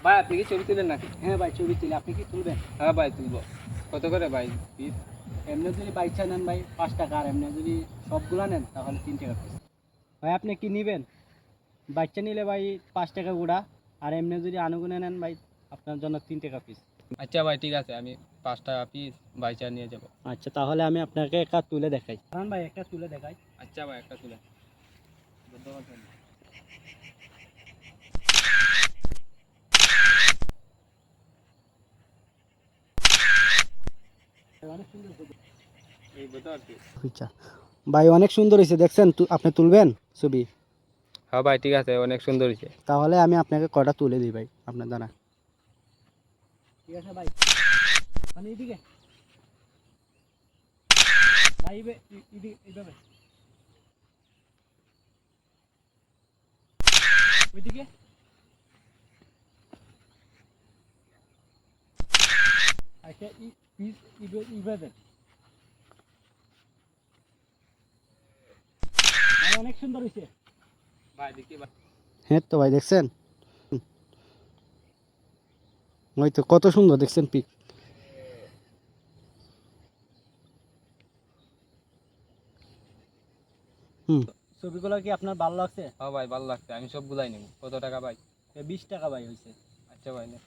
ভাই আপনি কি ছবি তুলেন নাকি? হ্যাঁ ভাই ছবি তুলি, আপনি কি তুলবেন? হ্যাঁ ভাই তুলবো। কত করে ভাই পিস? এমনি যদি বাইকটা নেন ভাই 5 টাকা, আর এমনি যদি সবগুলা নেন তাহলে 3 টাকা পিস। ভাই আপনি কি নেবেন? বাচ্চা নিলে ভাই 5 টাকা গুড়া, আর এমনি যদি আনুগুনে নেন ভাই আপনার জন্য 3 টাকা পিস। আচ্ছা ভাই ঠিক আছে, আমি 5 টাকা পিস বাইচা নিয়ে যাব। আচ্ছা তাহলে আমি আপনাকে একটা তুলে দেখাই। কারণ ভাই একটা তুলে দেখাই। আচ্ছা ভাই একটা তুলে ধন্যবাদ ভাই। অনেক সুন্দর ছবি। এই বোধ আর কি। আচ্ছা ভাই অনেক সুন্দর হয়েছে, দেখছেন? আপনি তুলবেন ছবি? হ্যাঁ ভাই ঠিক আছে, অনেক সুন্দর হয়েছে। তাহলে আমি আপনাকে কটা তুলে দিই ভাই আপনার দ্বারা। ঠিক আছে ভাই, মানে এইদিকে ভাই, এইভাবে ওইদিকে। আচ্ছা পিস এইভাবে ভাই, অনেক সুন্দর হয়েছে। ভাই দেখি ভাই। হ্যাঁ তো ভাই দেখছেন, ওই তো কত সুন্দর দেখছেন পিক। ছবিগুলো কি আপনার ভালো লাগছে? হ্যাঁ ভাই ভালো লাগছে, আমি সব গুলাই নেব। কত টাকা ভাই? 20 টাকা ভাই হয়েছে। আচ্ছা ভাই নে।